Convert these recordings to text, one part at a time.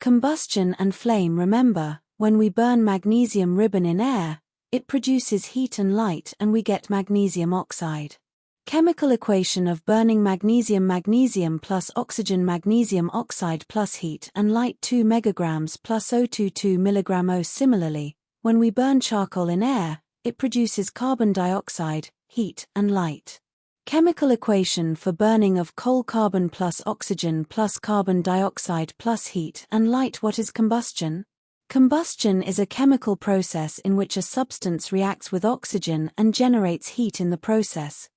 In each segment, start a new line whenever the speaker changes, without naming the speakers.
Combustion and flame. Remember, when we burn magnesium ribbon in air, it produces heat and light and we get magnesium oxide. Chemical equation of burning magnesium: magnesium plus oxygen, magnesium oxide plus heat and light, 2 megagrams plus O2, 2 mg. Similarly, when we burn charcoal in air, it produces carbon dioxide, heat and light. Chemical equation for burning of coal: carbon plus oxygen plus carbon dioxide plus heat and light. What is combustion? Combustion is a chemical process in which a substance reacts with oxygen and generates heat in the process.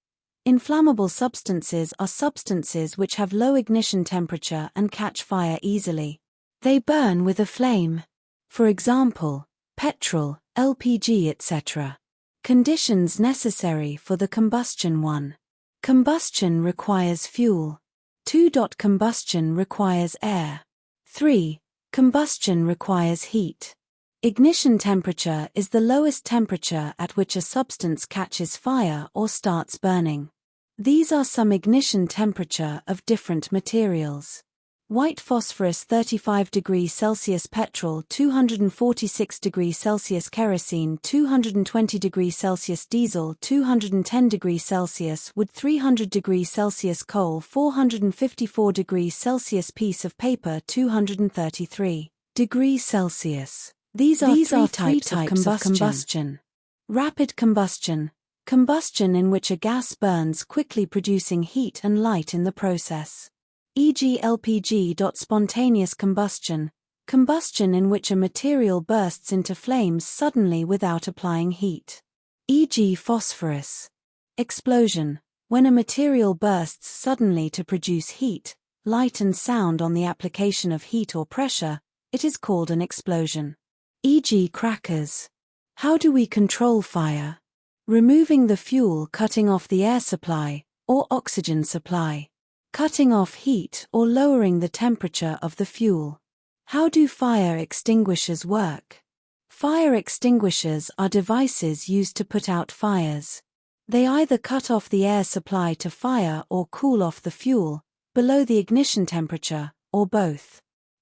Inflammable substances are substances which have low ignition temperature and catch fire easily. They burn with a flame. For example, petrol, LPG, etc. Conditions necessary for the combustion: 1. Combustion requires fuel. 2. Combustion requires air. 3. Combustion requires heat. Ignition temperature is the lowest temperature at which a substance catches fire or starts burning. These are some ignition temperature of different materials. White phosphorus 35 degrees Celsius, petrol 246 degrees Celsius, kerosene 220 degrees Celsius, diesel 210 degrees Celsius, wood 300 degrees Celsius, coal 454 degrees Celsius, piece of paper 233 degrees Celsius. These are three types of combustion. Rapid combustion. Combustion in which a gas burns quickly, producing heat and light in the process. E.g. LPG. Spontaneous combustion. Combustion in which a material bursts into flames suddenly without applying heat. E.g. phosphorus. Explosion. When a material bursts suddenly to produce heat, light and sound on the application of heat or pressure, it is called an explosion. E.g. crackers. How do we control fire? Removing the fuel, cutting off the air supply, or oxygen supply. Cutting off heat or lowering the temperature of the fuel. How do fire extinguishers work? Fire extinguishers are devices used to put out fires. They either cut off the air supply to fire or cool off the fuel, below the ignition temperature, or both.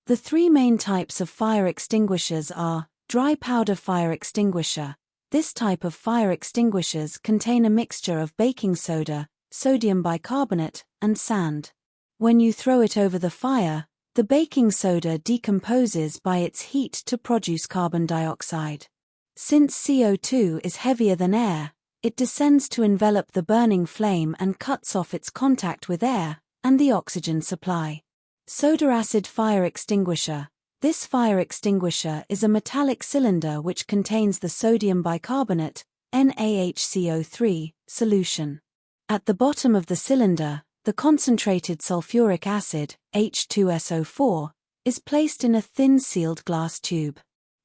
The three main types of fire extinguishers are: dry powder fire extinguisher. This type of fire extinguishers contain a mixture of baking soda, sodium bicarbonate, and sand. When you throw it over the fire, the baking soda decomposes by its heat to produce carbon dioxide. Since CO2 is heavier than air, it descends to envelop the burning flame and cuts off its contact with air and the oxygen supply. Soda acid fire extinguisher. This fire extinguisher is a metallic cylinder which contains the sodium bicarbonate, NaHCO3, solution. At the bottom of the cylinder, the concentrated sulfuric acid, H2SO4, is placed in a thin sealed glass tube.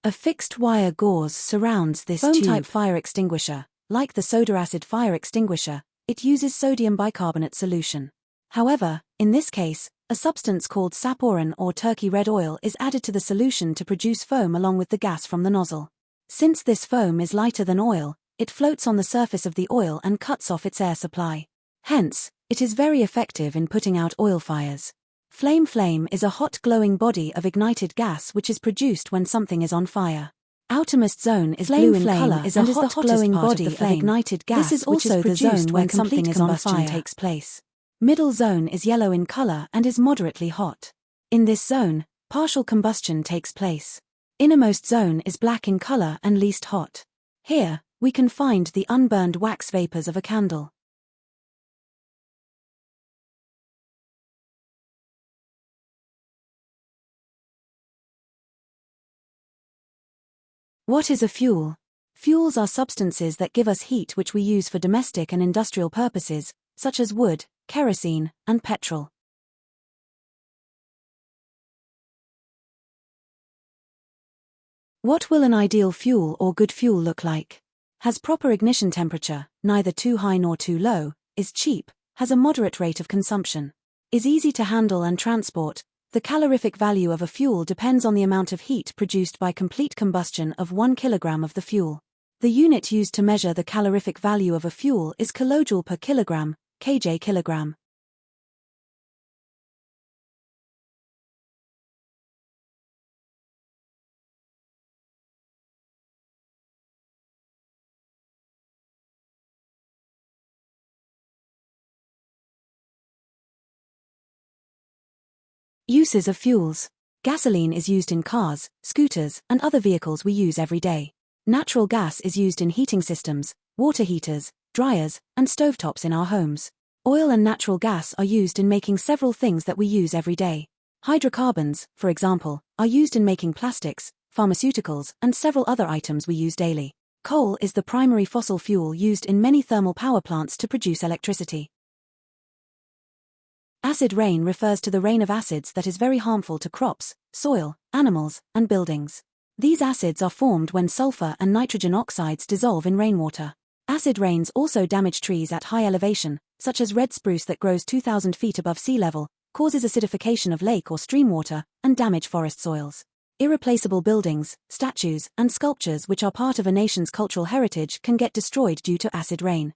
A fixed wire gauze surrounds this tube. Foam-type fire extinguisher. Like the soda acid fire extinguisher, it uses sodium bicarbonate solution. However, in this case, a substance called saporin or turkey red oil is added to the solution to produce foam along with the gas from the nozzle. Since this foam is lighter than oil, it floats on the surface of the oil and cuts off its air supply. Hence, it is very effective in putting out oil fires. Flame is a hot glowing body of ignited gas which is produced when something is on fire. Outermost zone is blue in color and is the hot glowing body of ignited gas. This is also the zone when something is on fire takes place. Middle zone is yellow in color and is moderately hot. In this zone, partial combustion takes place. Innermost zone is black in color and least hot. Here, we can find the unburned wax vapors of a candle. What is a fuel? Fuels are substances that give us heat which we use for domestic and industrial purposes, such as wood, kerosene, and petrol. What will an ideal fuel or good fuel look like? Has proper ignition temperature, neither too high nor too low, is cheap, has a moderate rate of consumption, is easy to handle and transport. The calorific value of a fuel depends on the amount of heat produced by complete combustion of 1 kilogram of the fuel. The unit used to measure the calorific value of a fuel is kilojoule per kilogram, kJ kilogram. Uses of fuels. Gasoline is used in cars, scooters, and other vehicles we use every day. Natural gas is used in heating systems, water heaters, dryers, and stovetops in our homes. Oil and natural gas are used in making several things that we use every day. Hydrocarbons, for example, are used in making plastics, pharmaceuticals, and several other items we use daily. Coal is the primary fossil fuel used in many thermal power plants to produce electricity. Acid rain refers to the rain of acids that is very harmful to crops, soil, animals, and buildings. These acids are formed when sulfur and nitrogen oxides dissolve in rainwater. Acid rains also damage trees at high elevation, such as red spruce that grows 2,000 feet above sea level, causes acidification of lake or stream water, and damage forest soils. Irreplaceable buildings, statues, and sculptures which are part of a nation's cultural heritage can get destroyed due to acid rain.